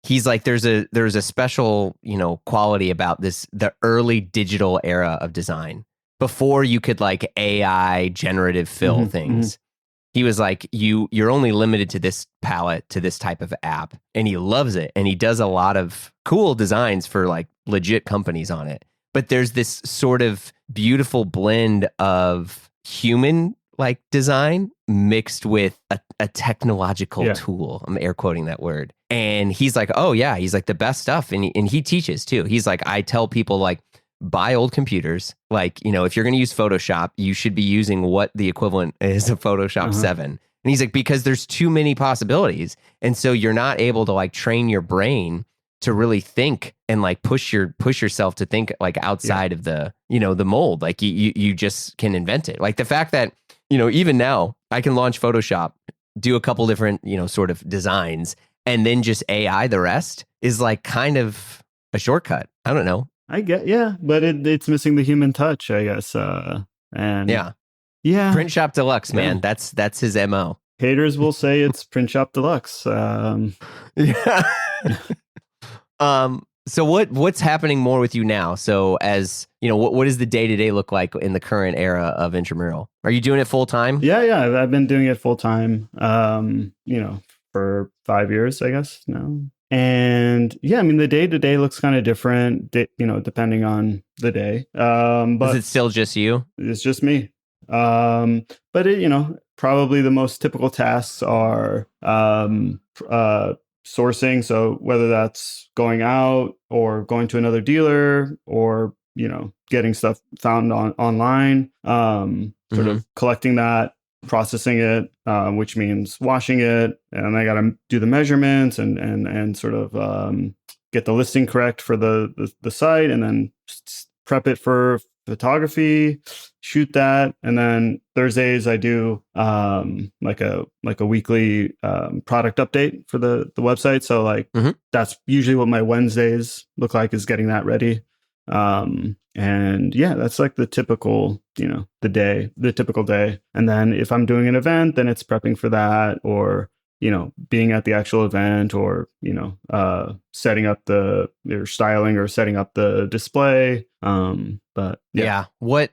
S2: he's like, there's a special, quality about the early digital era of design before you could like AI generative fill things. He was like, you're only limited to this palette, to this type of app. And he loves it. And he does a lot of cool designs for like legit companies on it. But there's this sort of beautiful blend of human like design mixed with a technological tool. I'm air quoting that word. And he's like, oh yeah, he's like the best stuff. And he teaches too. He's like, I tell people like, buy old computers. Like, if you're going to use Photoshop, you should be using what the equivalent is of Photoshop 7. And he's like, because there's too many possibilities. And so you're not able to like train your brain to really think and like push yourself to think like outside of the, the mold. Like you just can invent it. Like the fact that, even now I can launch Photoshop, do a couple different, sort of designs, and then just AI the rest is like kind of a shortcut. I don't know.
S3: I get, but it's missing the human touch, I guess. And yeah.
S2: Print Shop Deluxe, man. That's his MO.
S3: Haters will say it's Print Shop Deluxe.
S2: Yeah. So what's happening more with you now? So as what does the day-to-day look like in the current era of Intramural? Are you doing it full time?
S3: Yeah. I've been doing it full time, for 5 years, I guess now. And the day-to-day looks kind of different, depending on the day. But
S2: is it still just you?
S3: It's just me. But it, probably the most typical tasks are sourcing. So whether that's going out or going to another dealer or, getting stuff found online, sort of collecting that, processing it, which means washing it, and I got to do the measurements and sort of get the listing correct for the site, and then prep it for photography, shoot that, and then Thursdays I do like a weekly product update for the website. So like that's usually what my Wednesdays look like, is getting that ready. And that's like the typical, the typical day. And then if I'm doing an event, then it's prepping for that, or, being at the actual event, or, setting up or styling or setting up the display. But
S2: what,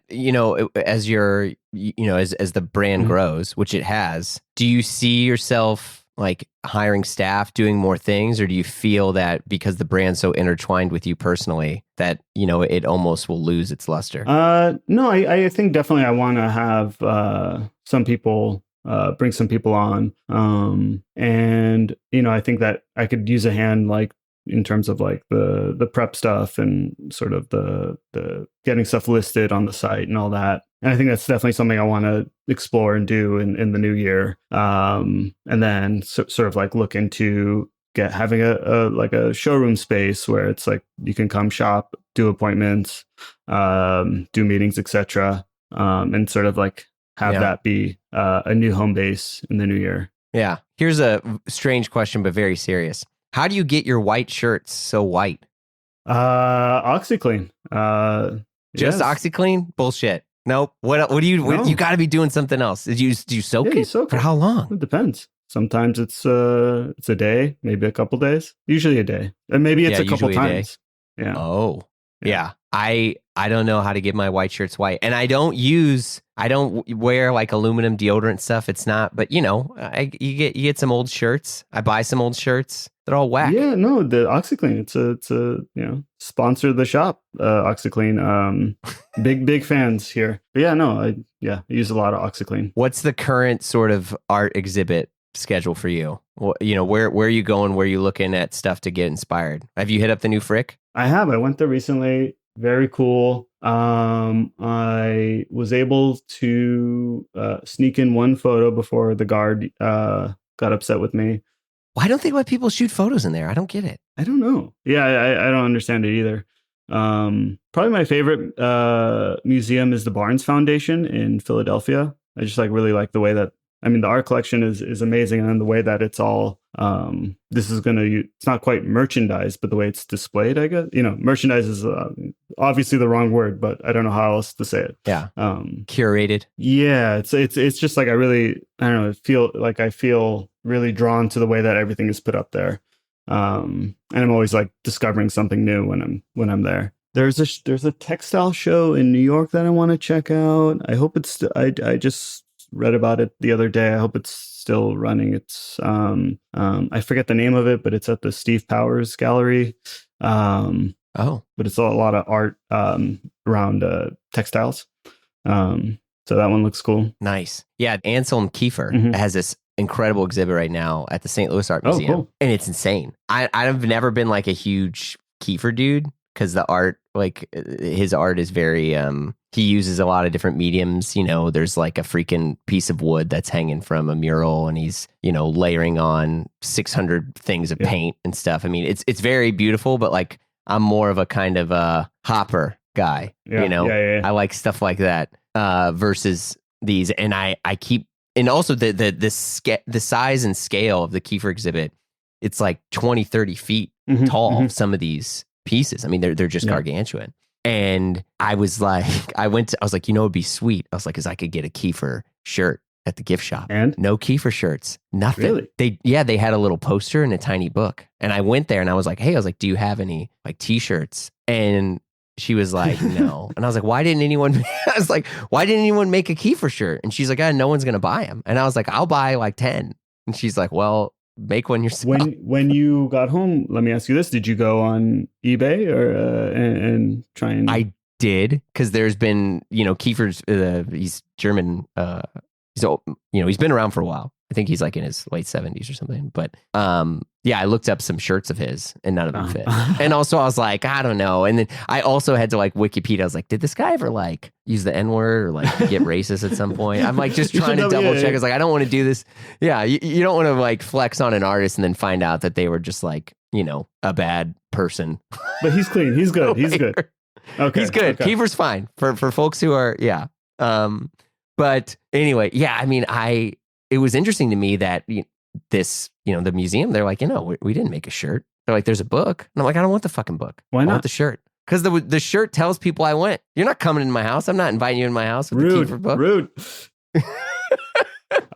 S2: as your, as the brand grows, which it has, do you see yourself like hiring staff, doing more things, or do you feel that because the brand's so intertwined with you personally that it almost will lose its luster?
S3: No, I think definitely I want to have some people, bring some people on, and I think that I could use a hand, like in terms of like the prep stuff and sort of the getting stuff listed on the site and all that. And I think that's definitely something I want to explore and do in the new year. And then sort of like look into having a showroom space where it's like you can come shop, do appointments, do meetings, etc. And sort of like have that be a new home base in the new year.
S2: Yeah. Here's a strange question, but very serious. How do you get your white shirts so white?
S3: OxyClean.
S2: Just OxyClean? Bullshit. Nope. What do you? No. You got to be doing something else. Do you soak it?
S3: Soak
S2: for how long?
S3: It depends. Sometimes it's a day, maybe a couple days. Usually a day, and maybe it's a couple times. Yeah.
S2: Oh, yeah. I don't know how to get my white shirts white, and I don't wear like aluminum deodorant stuff. It's not, but you get some old shirts. I buy some old shirts. They're all whack.
S3: Yeah, no, the OxyClean. It's a sponsor the shop. OxyClean. Big fans here. But yeah, no, I use a lot of OxyClean.
S2: What's the current sort of art exhibit schedule for you? Well, where are you going? Where are you looking at stuff to get inspired? Have you hit up the new Frick?
S3: I have. I went there recently. Very cool. I was able to sneak in one photo before the guard got upset with me.
S2: Why don't they let people shoot photos in there? I don't get it.
S3: I don't know. Yeah, I don't understand it either. Probably my favorite museum is the Barnes Foundation in Philadelphia. I just really like the way that I mean, the art collection is amazing, and then the way that it's all it's not quite merchandise, but the way it's displayed, I guess, merchandise is obviously the wrong word, but I don't know how else to say it.
S2: Yeah. Curated.
S3: Yeah, it's just like I don't know, I feel really drawn to the way that everything is put up there. And I'm always like discovering something new when I'm there. There's a textile show in New York that I want to check out. I hope it's I just read about it the other day. I hope it's still running. It's I forget the name of it, but it's at the Steve Powers Gallery. But it's a lot of art around textiles. So that one looks cool.
S2: Nice. Yeah, Anselm Kiefer has this incredible exhibit right now at the St. Louis Art Museum. Cool. And it's insane. I've never been like a huge Kiefer dude, because the art, like his art is very, he uses a lot of different mediums. There's like a freaking piece of wood that's hanging from a mural, and he's, layering on 600 things of paint and stuff. I mean, it's very beautiful, but like I'm more of a kind of a hopper guy, I like stuff like that versus these. And I keep, and also the size and scale of the Kiefer exhibit, it's like 20, 30 feet tall, some of these pieces. I mean, they're just gargantuan. And I was like, I was like, it'd be sweet. I was like, I could get a Kiefer shirt at the gift shop. And no Kiefer shirts, nothing. Really? They had a little poster and a tiny book. And I went there and I was like, do you have any like t-shirts? And she was like, no. And I was like, why didn't anyone make a Kiefer shirt? And she's like, no one's going to buy them. And I was like, I'll buy like 10. And she's like, well, make one yourself.
S3: When you got home, let me ask you this: did you go on eBay or and try and?
S2: I did, because there's been Kiefer's he's German. He's been around for a while. I think he's like in his late 70s or something. But I looked up some shirts of his and none of them fit. And also I was like, I don't know. And then I also had to like Wikipedia. I was like, did this guy ever like use the N-word or like get racist at some point? I'm like just trying to double check. I was like, I don't want to do this. Yeah, you don't want to like flex on an artist and then find out that they were just like, a bad person.
S3: But he's clean. He's good. He's good. Okay.
S2: He's good. Okay. Kiefer's fine for folks who are, but anyway, I mean, it was interesting to me that the museum, they're like, we didn't make a shirt. They're like, there's a book. And I'm like, I don't want the fucking book.
S3: Why not?
S2: I want the shirt. Because the shirt tells people I went. You're not coming in my house. I'm not inviting you in my house with the Kiefer book.
S3: Rude.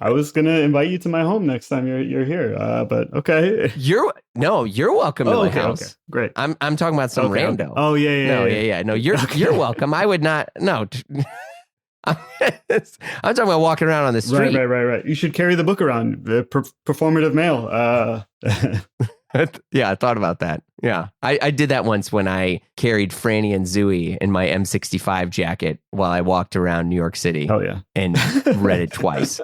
S3: I was going to invite you to my home next time you're here. But okay.
S2: You're welcome to my house. Okay.
S3: Great.
S2: I'm talking about some rando.
S3: Oh, yeah.
S2: No, you're welcome. I would not. No. I'm talking about walking around on the street.
S3: Right. You should carry the book around. The performative mail.
S2: Yeah, I thought about that. Yeah, I did that once when I carried Franny and Zooey in my M65 jacket while I walked around New York City.
S3: Oh yeah,
S2: and read it twice.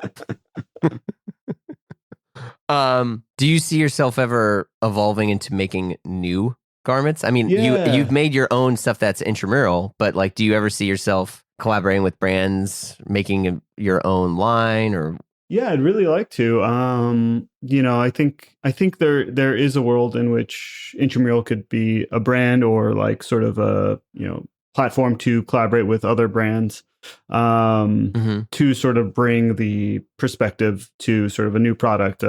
S2: Do you see yourself ever evolving into making new garments? I mean, you've made your own stuff that's intramural, but like, do you ever see yourself collaborating with brands, making your own line? Or
S3: I'd really like to. I think there is a world in which Intramural could be a brand, or like sort of a platform to collaborate with other brands, to sort of bring the perspective to sort of a new product.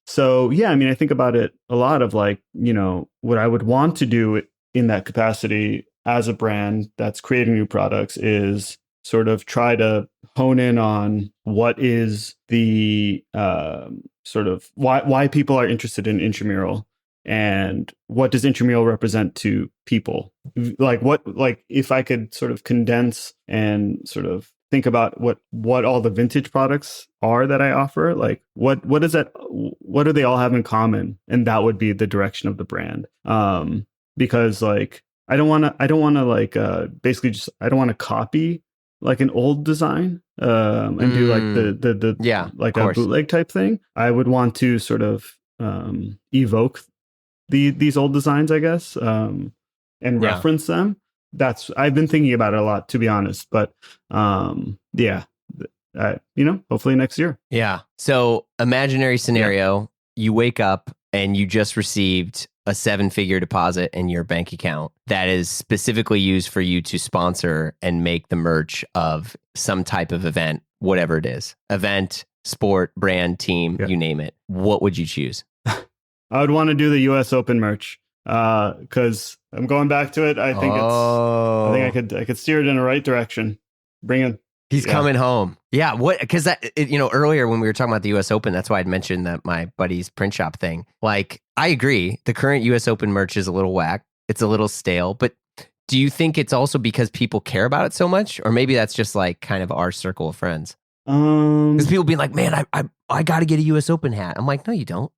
S3: So I mean, I think about it a lot of like, what I would want to do in that capacity as a brand that's creating new products is sort of try to hone in on what is the sort of why people are interested in Intramural, and what does Intramural represent to people. Like if I could sort of condense and sort of think about what all the vintage products are that I offer, like what do they all have in common, and that would be the direction of the brand. Because like I don't want to like basically just I don't want to copy like an old design and do like the like a bootleg type thing. I would want to sort of evoke these old designs, I guess, and reference them. I've been thinking about it a lot, to be honest. But hopefully next year.
S2: Yeah. So imaginary scenario, you wake up and you just received a 7-figure deposit in your bank account that is specifically used for you to sponsor and make the merch of some type of event, whatever it is. Event, sport, brand, team, you name it, what would you choose?
S3: I would want to do the U.S. Open merch because I'm going back to it. I think I could steer it in the right direction. Bring it.
S2: He's coming home. Yeah. What? Because earlier when we were talking about the U.S. Open, that's why I'd mentioned that my buddy's print shop thing. Like, I agree. The current U.S. Open merch is a little whack. It's a little stale. But do you think it's also because people care about it so much, or maybe that's just like kind of our circle of friends? Because people be like, man, I got to get a U.S. Open hat. I'm like, no, you don't.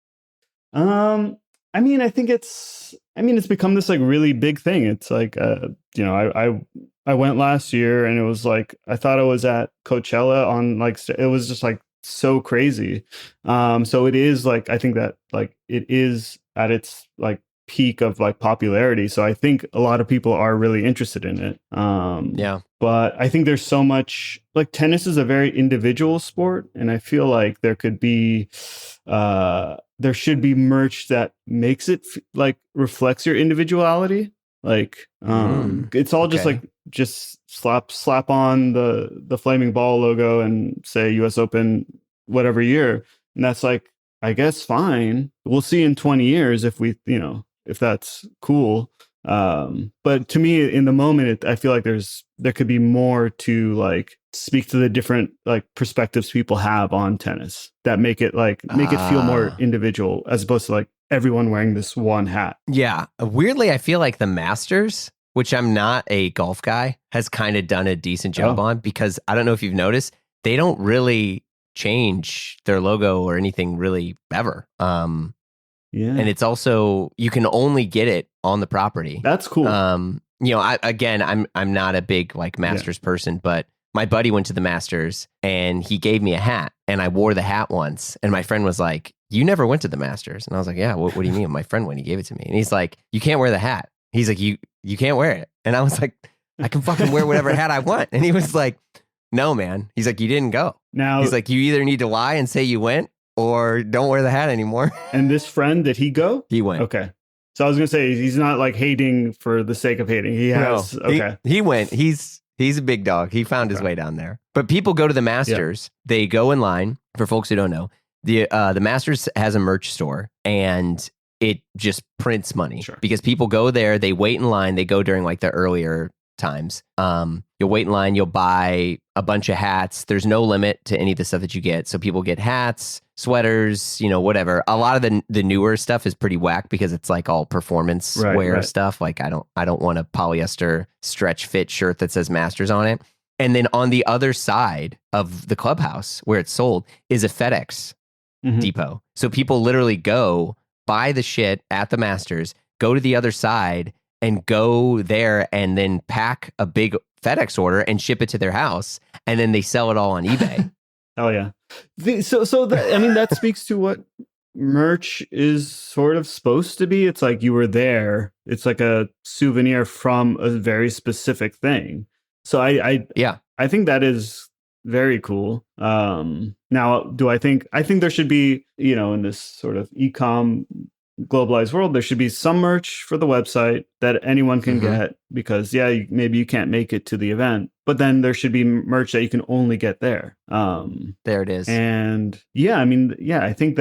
S3: I mean, I think it's become this like really big thing. It's like, I went last year and it was like, I thought I was at Coachella on like, it was just like so crazy. So it is like, I think that like it is at its like peak of like popularity. So I think a lot of people are really interested in it. But I think there's so much, like, tennis is a very individual sport, and I feel like there could be there should be merch that makes it like reflects your individuality. Like it's all just like slap on the flaming ball logo and say US Open whatever year, and that's like, I guess, fine. We'll see in 20 years if we, if that's cool. But to me, in the moment, I feel like there could be more to like speak to the different like perspectives people have on tennis that make it feel more individual, as opposed to like everyone wearing this one hat.
S2: Yeah. Weirdly, I feel like the Masters, which I'm not a golf guy, has kind of done a decent job on, because I don't know if you've noticed, they don't really change their logo or anything really ever. And it's also, you can only get it on the property.
S3: That's cool.
S2: I'm not a big like Masters person, but my buddy went to the Masters and he gave me a hat, and I wore the hat once, and my friend was like, "You never went to the Masters?" And I was like, "Yeah, what do you mean?" My friend went, he gave it to me, and he's like, "You can't wear the hat." He's like, you can't wear it. And I was like, "I can fucking wear whatever hat I want." And he was like, "No, man." He's like, "You didn't go."
S3: Now
S2: he's like, "You either need to lie and say you went, or don't wear the hat anymore."
S3: And this friend, did he go?
S2: He went.
S3: Okay. So I was going to say, he's not like hating for the sake of hating. He has.
S2: No,
S3: okay.
S2: He went. He's a big dog. He found his way down there. But people go to the Masters. Yeah. They go in line. For folks who don't know, the Masters has a merch store, and it just prints money because people go there. They wait in line. They go during like the earlier times. You'll wait in line. You'll buy a bunch of hats. There's no limit to any of the stuff that you get. So people get hats, sweaters, whatever. A lot of the newer stuff is pretty whack because it's like all performance wear stuff. Like I don't want a polyester stretch fit shirt that says Masters on it. And then on the other side of the clubhouse where it's sold is a FedEx depot. So people literally go buy the shit at the Masters, go to the other side, and go there and then pack a big FedEx order and ship it to their house, and then they sell it all on eBay.
S3: Oh yeah. That speaks to what merch is sort of supposed to be. It's like you were there. It's like a souvenir from a very specific thing. So I think that is very cool. Now, I think there should be, in this sort of e-com globalized world, there should be some merch for the website that anyone can get, because maybe you can't make it to the event, but then there should be merch that you can only get there.
S2: There it is.
S3: And I think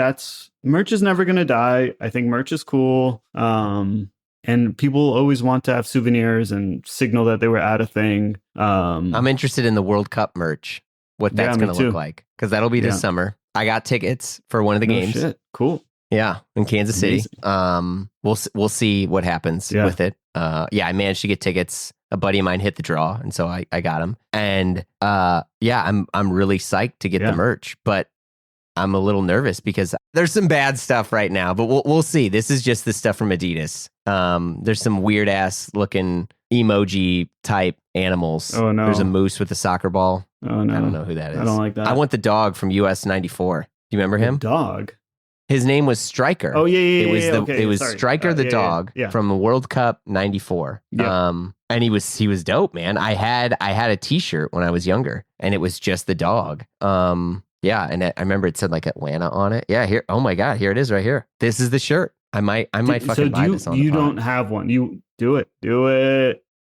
S3: merch is never going to die. I think merch is cool. And people always want to have souvenirs and signal that they were at a thing.
S2: I'm interested in the World Cup merch, what that's going to look like, because that'll be this summer. I got tickets for one of the games.
S3: Shit. Cool.
S2: Yeah, in Kansas City. We'll see what happens with it. I managed to get tickets. A buddy of mine hit the draw, and so I got them. And I'm really psyched to get the merch, but I'm a little nervous because there's some bad stuff right now. But we'll see. This is just the stuff from Adidas. There's some weird ass looking emoji type animals.
S3: Oh no!
S2: There's a moose with a soccer ball.
S3: Oh no!
S2: I don't know who that is.
S3: I don't like that.
S2: I want the dog from US 94. Do you remember him?
S3: Dog.
S2: His name was Striker.
S3: Oh yeah.
S2: It was Striker the dog from the World Cup 94.
S3: Yeah.
S2: And he was dope, man. I had a T-shirt when I was younger, and it was just the dog. And I remember it said like Atlanta on it. Yeah, here. Oh my God, here it is right here. This is the shirt. I might fucking buy this on the pod.
S3: You don't have one. You do it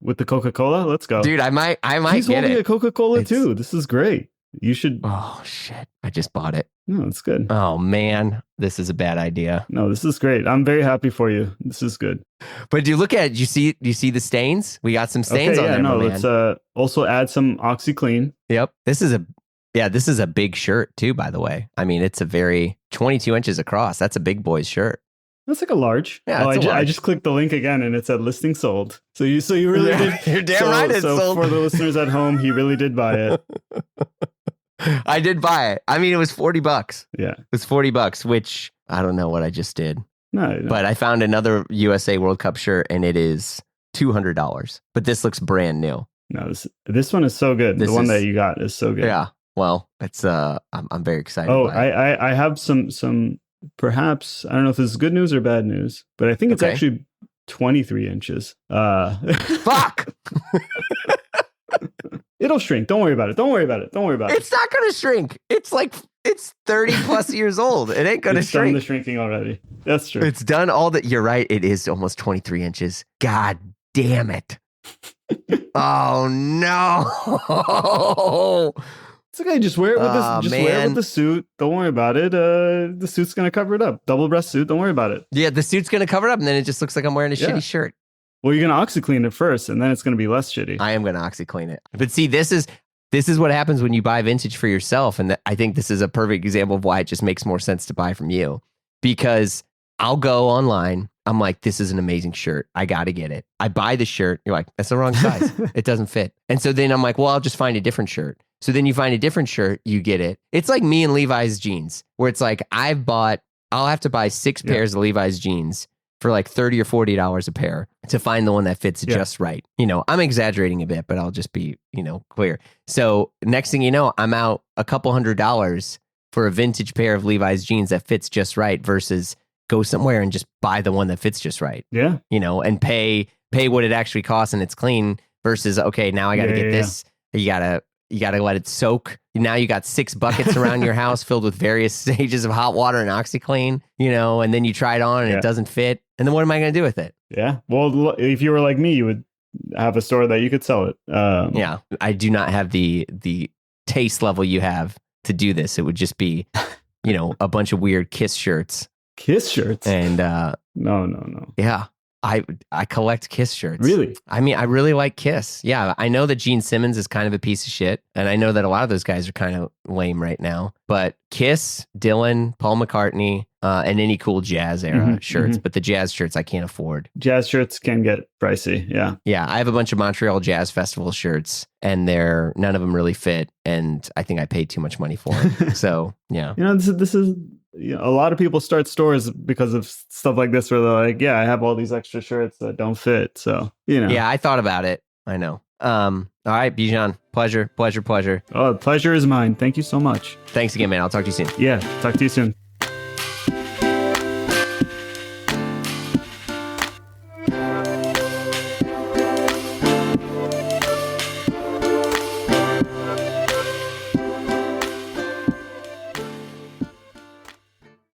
S3: with the Coca-Cola. Let's go,
S2: dude. I might
S3: He's
S2: get
S3: holding
S2: it.
S3: a Coca-Cola too. This is great. You should.
S2: Oh shit! I just bought it.
S3: No, it's good.
S2: Oh man, this is a bad idea.
S3: No, this is great. I'm very happy for you. This is good.
S2: But do you look at it? Do you see the stains? We got some stains on there, my man.
S3: Let's also add some OxyClean.
S2: Yep. This is a big shirt too, by the way. I mean, it's a very 22 inches across. That's a big boy's shirt.
S3: That's like a large.
S2: Yeah,
S3: I just clicked the link again and it said listing sold. So you really did.
S2: You're damn right it's sold.
S3: For the listeners at home, he really did buy it.
S2: I did buy it. I mean, it was $40.
S3: Yeah.
S2: It was $40, which I don't know what I just did.
S3: No.
S2: But I found another USA World Cup shirt and it is $200. But this looks brand new.
S3: No, this one is so good. The one that you got is so good.
S2: Yeah. Well, it's I'm very excited.
S3: Oh, I have some perhaps, I don't know if this is good news or bad news, but I think it's actually 23 inches.
S2: Fuck.
S3: It'll shrink. Don't worry about it.
S2: It's not going to shrink. It's 30 plus years old. It ain't going to shrink.
S3: It's done the shrinking already. That's true.
S2: It's done all that. You're right. It is almost 23 inches. God damn it. Oh no.
S3: It's okay. Just wear it with this. Just wear it with the suit. Don't worry about it. The suit's gonna cover it up. Double breast suit. Don't worry about it.
S2: Yeah, the suit's gonna cover it up, and then it just looks like I'm wearing a shitty shirt.
S3: Well, you're gonna OxyClean it first, and then it's gonna be less shitty.
S2: I am gonna OxyClean it. But see, this is what happens when you buy vintage for yourself, and I think this is a perfect example of why it just makes more sense to buy from you. Because I'll go online. I'm like, this is an amazing shirt. I got to get it. I buy the shirt. You're like, that's the wrong size. It doesn't fit. And so then I'm like, well, I'll just find a different shirt. So then you find a different shirt, you get it. It's like me and Levi's jeans, where it's like I'll have to buy 6 pairs of Levi's jeans for like $30 or $40 a pair to find the one that fits just right. You know, I'm exaggerating a bit, but I'll just be, clear. So next thing you know, I'm out a couple $100s for a vintage pair of Levi's jeans that fits just right versus go somewhere and just buy the one that fits just right.
S3: Yeah.
S2: And pay what it actually costs and it's clean versus, okay, now I got to get this. You got to let it soak. Now you got 6 buckets around your house filled with various stages of hot water and OxyClean, and then you try it on and it doesn't fit. And then what am I going to do with it?
S3: Yeah. Well, if you were like me, you would have a store that you could sell it.
S2: Yeah. I do not have the taste level you have to do this. It would just be, a bunch of weird Kiss shirts.
S3: Kiss shirts?
S2: And
S3: no.
S2: Yeah. I collect Kiss shirts.
S3: Really?
S2: I mean, I really like Kiss. Yeah, I know that Gene Simmons is kind of a piece of shit, and I know that a lot of those guys are kind of lame right now. But Kiss, Dylan, Paul McCartney, and any cool jazz era shirts. But the jazz shirts I can't afford.
S3: Jazz shirts can get pricey. Yeah.
S2: Yeah, I have a bunch of Montreal Jazz Festival shirts, and none of them really fit, and I think I paid too much money for it. So yeah,
S3: this is. A lot of people start stores because of stuff like this where they're like, yeah, I have all these extra shirts that don't fit. So,
S2: Yeah, I thought about it. I know. All right, Bijan, pleasure.
S3: Oh, pleasure is mine. Thank you so much.
S2: Thanks again, man. I'll talk to you soon.
S3: Yeah, talk to you soon.